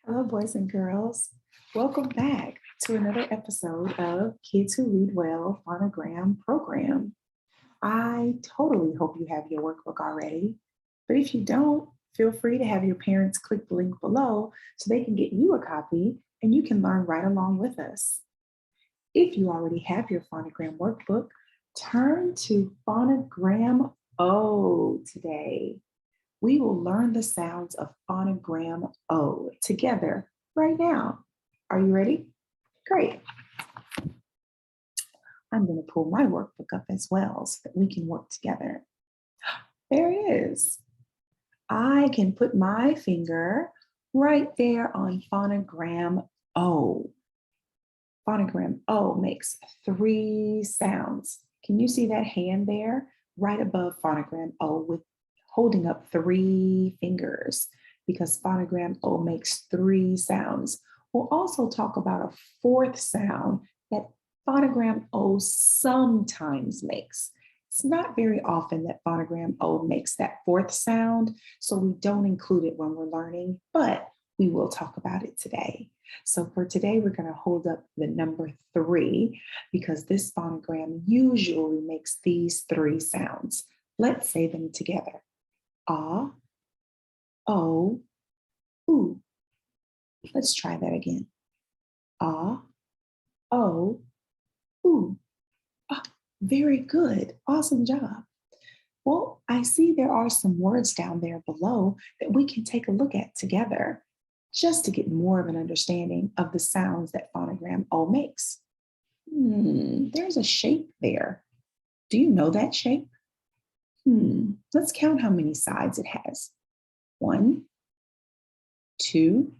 Hello, boys and girls. Welcome back to another episode of Kids Who Read Well Phonogram Program. I totally hope you have your workbook already, but if you don't, feel free to have your parents click the link below so they can get you a copy and you can learn right along with us. If you already have your Phonogram Workbook, turn to Phonogram O today. We will learn the sounds of phonogram O together right now. Are you ready? Great. I'm going to pull my workbook up as well so that we can work together. There it is. I can put my finger right there on phonogram O. Phonogram O makes 3 sounds. Can you see that hand there? Right above phonogram O with holding up 3 fingers because phonogram O makes 3 sounds. We'll also talk about a 4th sound that phonogram O sometimes makes. It's not very often that phonogram O makes that 4th sound, so we don't include it when we're learning, but we will talk about it today. So for today, we're going to hold up the number 3 because this phonogram usually makes these 3 sounds. Let's say them together. Ah, O, oo. Let's try that again. Ah, O, oo. Ah, very good. Awesome job. Well, I see there are some words down there below that we can take a look at together just to get more of an understanding of the sounds that phonogram O makes. There's a shape there. Do you know that shape? Let's count how many sides it has. 1, 2,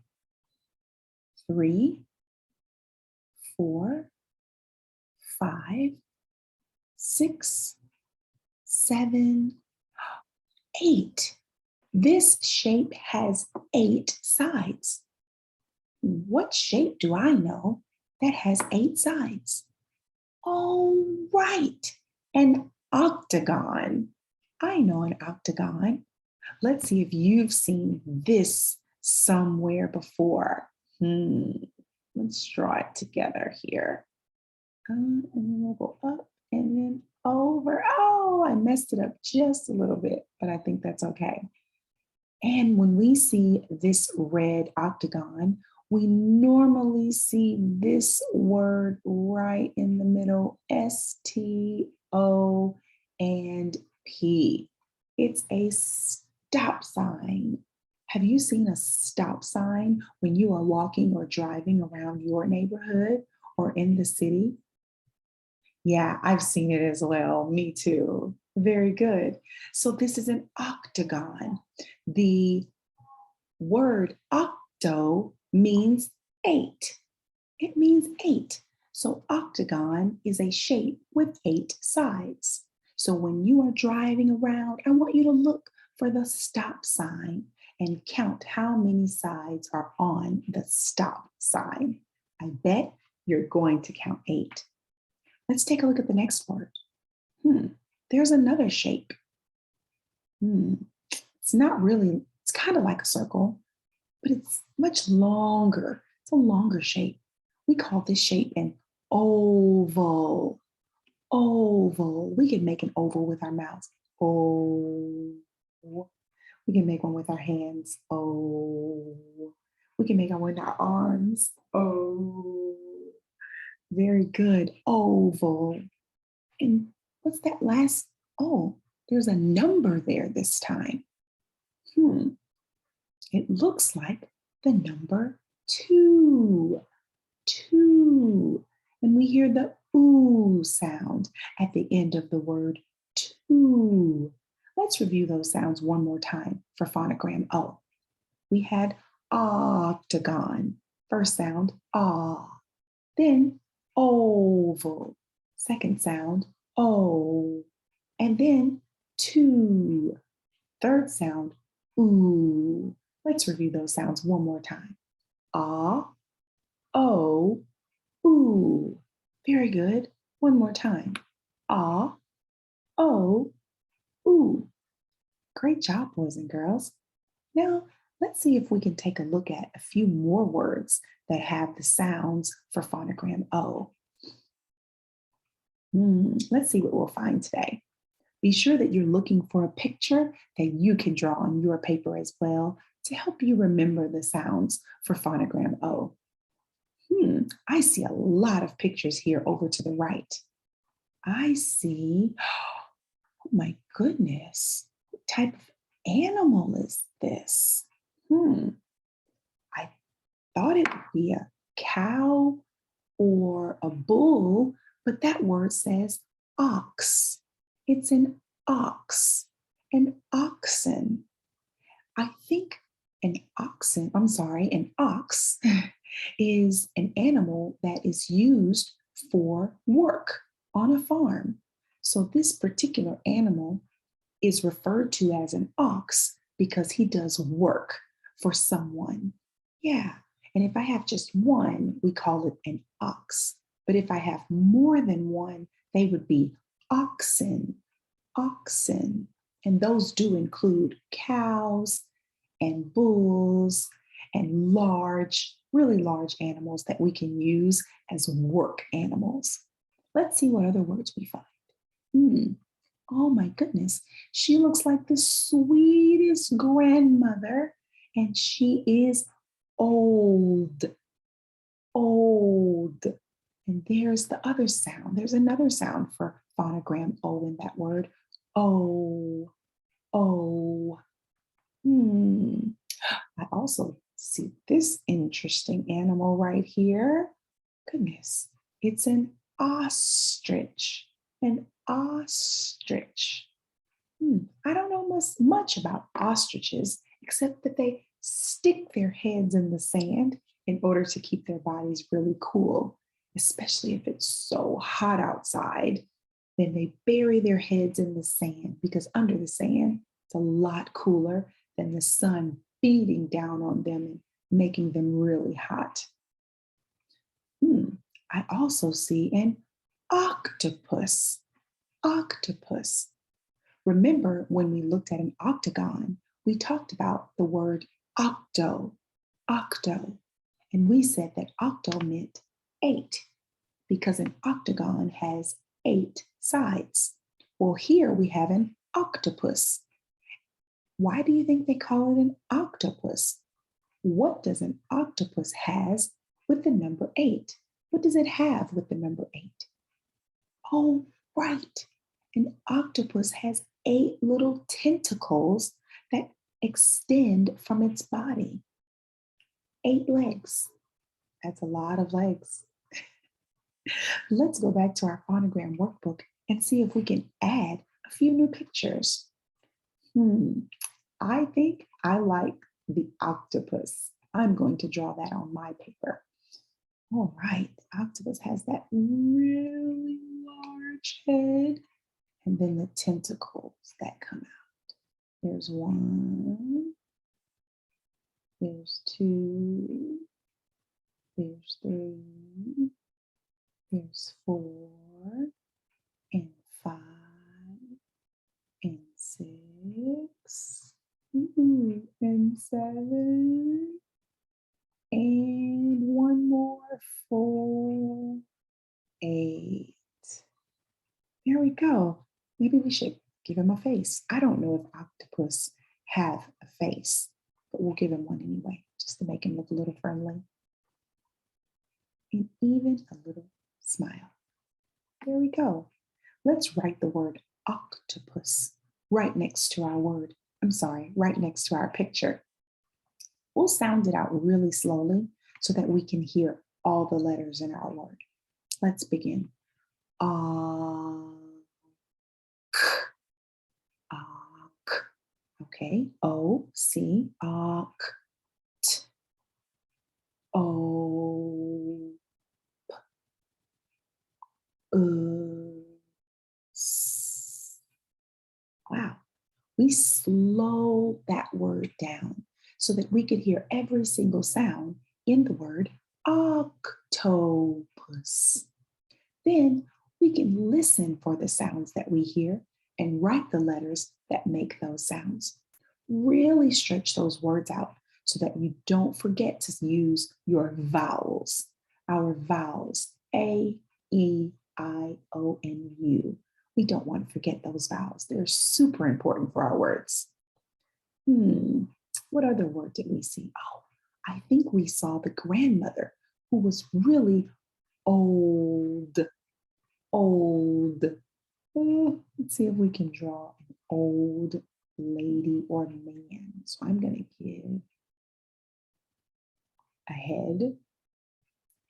3, 4, 5, 6, 7, 8. This shape has 8 sides. What shape do I know that has 8 sides? Oh, right, an octagon. I know an octagon. Let's see if you've seen this somewhere before. Let's draw it together here. And then we'll go up and then over. Oh, I messed it up just a little bit, but I think that's okay. And when we see this red octagon, we normally see this word right in the middle, S-T-O and P. It's a stop sign. Have you seen a stop sign when you are walking or driving around your neighborhood or in the city? Yeah, I've seen it as well. Me too. Very good. So this is an octagon. The word octo means 8. It means 8. So octagon is a shape with 8 sides. So when you are driving around, I want you to look for the stop sign and count how many sides are on the stop sign. I bet you're going to count 8. Let's take a look at the next word. There's another shape. It's not really, it's kind of like a circle, but it's much longer. It's a longer shape. We call this shape an oval. Oval. We can make an oval with our mouths. Oh. We can make one with our hands. Oh. We can make one with our arms. Oh. Very good. Oval. And what's that last? Oh, there's a number there this time. It looks like the number 2. 2. And we hear the ooh sound at the end of the word 2. Let's review those sounds one more time for phonogram O. We had octagon. First sound, ah. Then oval. Second sound, O. And then 2. Third sound, ooh. Let's review those sounds one more time. Ah, O, ooh. Very good. One more time. Ah, O, ooh. Great job, boys and girls. Now, Let's see if we can take a look at a few more words that have the sounds for phonogram O. Let's see what we'll find today. Be sure that you're looking for a picture that you can draw on your paper as well to help you remember the sounds for phonogram O. I see a lot of pictures here over to the right. I see, oh my goodness, what type of animal is this? I thought it would be a cow or a bull, but that word says ox. It's an ox, an oxen. I think an ox is an animal that is used for work on a farm. So this particular animal is referred to as an ox because he does work for someone. Yeah. And if I have just one, we call it an ox. But if I have more than one, they would be oxen, oxen. And those do include cows and bulls and large, really large animals that we can use as work animals. Let's see what other words we find. Hmm. Oh my goodness, she looks like the sweetest grandmother, and she is old, old. And there's the other sound. There's another sound for phonogram O in that word. Oh, oh. I also see this interesting animal right here. Goodness, it's an ostrich. An ostrich. I don't know much about ostriches, except that they stick their heads in the sand in order to keep their bodies really cool, especially if it's so hot outside. Then they bury their heads in the sand because under the sand, it's a lot cooler than the sun beating down on them and making them really hot. I also see an octopus. Octopus. Remember when we looked at an octagon, we talked about the word octo, octo, and we said that octo meant 8 because an octagon has 8 sides. Well, here we have an octopus. Why do you think they call it an octopus? What does an octopus has with the number 8? What does it have with the number 8? Oh, right. An octopus has 8 little tentacles that extend from its body. 8 legs. That's a lot of legs. Let's go back to our phonogram workbook and see if we can add a few new pictures. I think I like the octopus. I'm going to draw that on my paper. All right, the octopus has that really large head and then the tentacles that come out. There's 1, there's 2, there's 3, there's 4, and 5, and 6, and 7, and one more, 4, 8. There we go. Maybe we should give him a face. I don't know if octopus have a face, but we'll give him one anyway, just to make him look a little friendly. And even a little smile. There we go. Let's write the word octopus right next to right next to our picture. We'll sound it out really slowly so that we can hear all the letters in our word. Let's begin. Okay, O, C, oct, O, S. Wow, we slow that word down so that we could hear every single sound in the word octopus. Then we can listen for the sounds that we hear and write the letters that make those sounds. Really stretch those words out so that you don't forget to use your vowels. Our vowels, A, E, I, O, and U. We don't want to forget those vowels. They're super important for our words. What other word did we see? Oh, I think we saw the grandmother who was really old. Old. Let's see if we can draw an old lady or man. So I'm going to give a head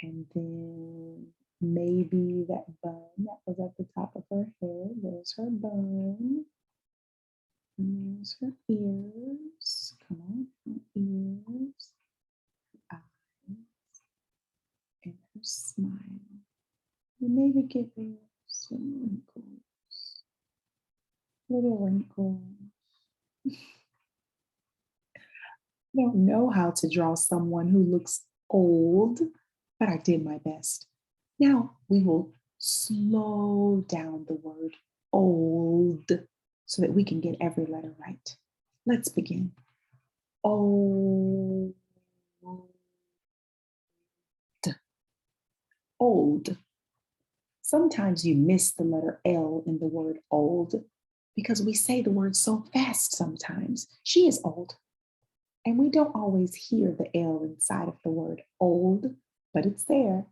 and then maybe that bun that was at the top of her head. There's her bun. And there's her ears. Come on, her ears, her eyes, and her smile. And maybe give her some wrinkles, little wrinkles. I don't know how to draw someone who looks old, but I did my best. Now we will slow down the word old so that we can get every letter right. Let's begin. Old. Old. Sometimes you miss the letter L in the word old because we say the word so fast sometimes. She is old. And we don't always hear the L inside of the word old, but it's there.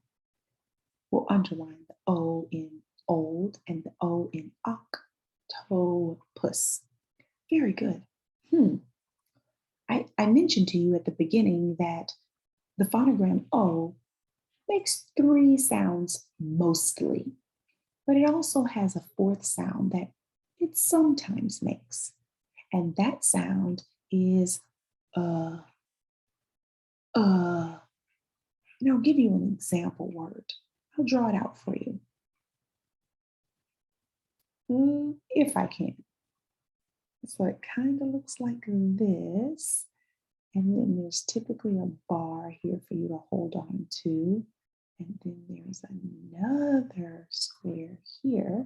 We'll underline the O in old and the O in octopus. Very good. I mentioned to you at the beginning that the phonogram O makes 3 sounds mostly, but it also has a 4th sound that it sometimes makes. And that sound is and I'll give you an example word. I'll draw it out for you. If I can. So it kind of looks like this. And then there's typically a bar here for you to hold on to. And then there's another square here.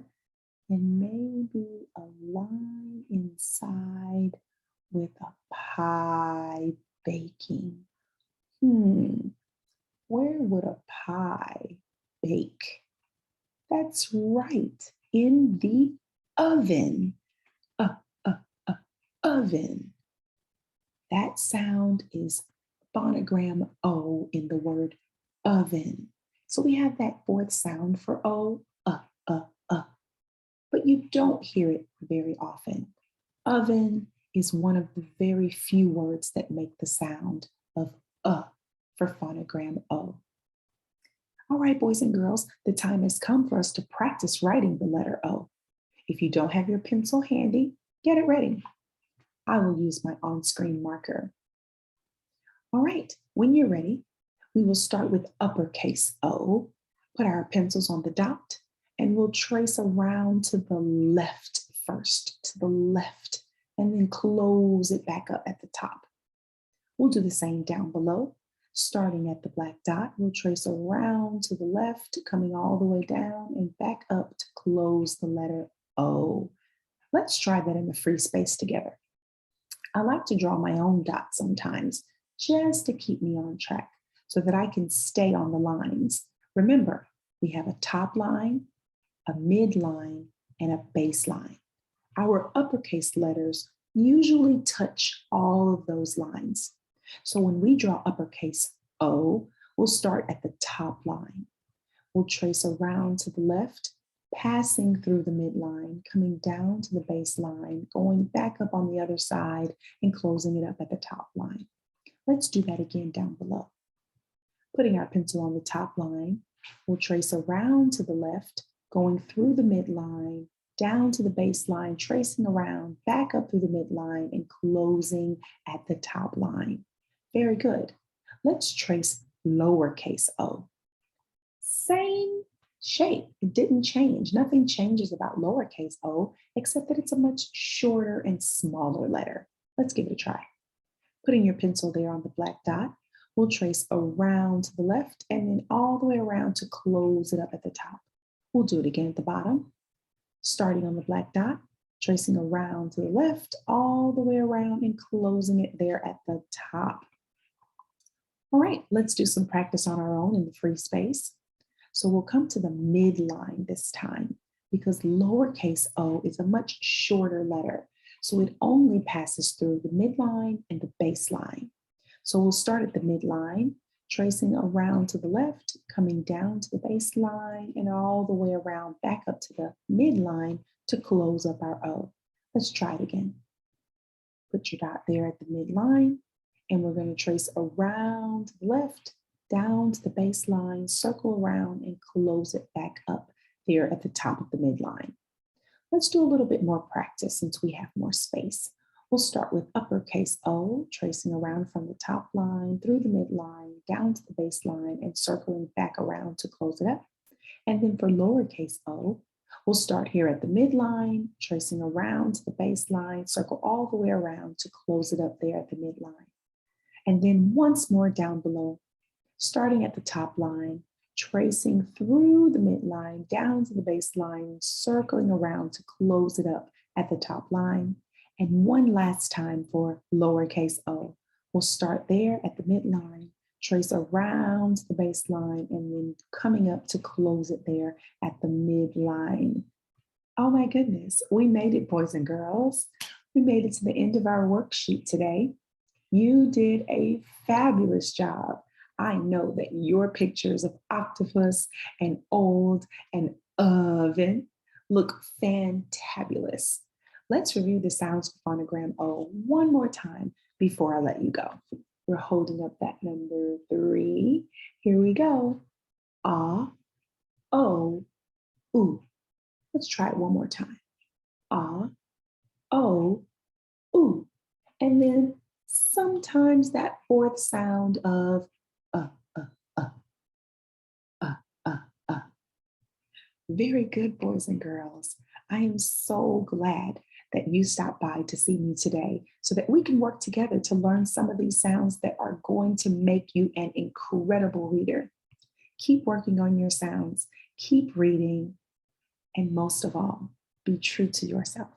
And maybe a line inside with a pie baking. Where would a pie bake? That's right, in the oven. Oven. That sound is phonogram O in the word oven. So we have that 4th sound for O, but you don't hear it very often. Oven is one of the very few words that make the sound of for phonogram O. All right, boys and girls, the time has come for us to practice writing the letter O. If you don't have your pencil handy, get it ready. I will use my on-screen marker. All right, when you're ready, we will start with uppercase O, put our pencils on the dot, and we'll trace around to the left first, to the left, and then close it back up at the top. We'll do the same down below. Starting at the black dot, we'll trace around to the left, coming all the way down and back up to close the letter O. Let's try that in the free space together. I like to draw my own dots sometimes, just to keep me on track so that I can stay on the lines. Remember, we have a top line, a midline, and a baseline. Our uppercase letters usually touch all of those lines. So when we draw uppercase O, we'll start at the top line. We'll trace around to the left, passing through the midline, coming down to the baseline, going back up on the other side, and closing it up at the top line. Let's do that again down below. Putting our pencil on the top line, we'll trace around to the left, going through the midline, down to the baseline, tracing around, back up through the midline, and closing at the top line. Very good. Let's trace lowercase o. Same shape. It didn't change. Nothing changes about lowercase o, except that it's a much shorter and smaller letter. Let's give it a try. Putting your pencil there on the black dot, we'll trace around to the left and then all the way around to close it up at the top. We'll do it again at the bottom. Starting on the black dot, tracing around to the left, all the way around and closing it there at the top. All right, let's do some practice on our own in the free space. So we'll come to the midline this time because lowercase o is a much shorter letter. So it only passes through the midline and the baseline. So we'll start at the midline, tracing around to the left, coming down to the baseline, and all the way around back up to the midline to close up our O. Let's try it again. Put your dot there at the midline, and we're going to trace around to the left, down to the baseline, circle around, and close it back up there at the top of the midline. Let's do a little bit more practice since we have more space. We'll start with uppercase O, tracing around from the top line, through the midline, down to the baseline, and circling back around to close it up. And then for lowercase o, we'll start here at the midline, tracing around to the baseline, circle all the way around to close it up there at the midline. And then once more down below, starting at the top line, tracing through the midline, down to the baseline, circling around to close it up at the top line. And one last time for lowercase o. We'll start there at the midline, trace around the baseline, and then coming up to close it there at the midline. Oh my goodness, we made it, boys and girls. We made it to the end of our worksheet today. You did a fabulous job. I know that your pictures of octopus and old and oven look fantabulous. Let's review the sounds for phonogram O one more time before I let you go. We're holding up that number 3. Here we go. Ah, O, oo. Let's try it one more time. Ah, O, oo. And then sometimes that fourth sound of uh, uh, uh, uh, uh, uh. Very good, boys and girls. I am so glad that you stopped by to see me today so that we can work together to learn some of these sounds that are going to make you an incredible reader. Keep working on your sounds, keep reading, and most of all, be true to yourself.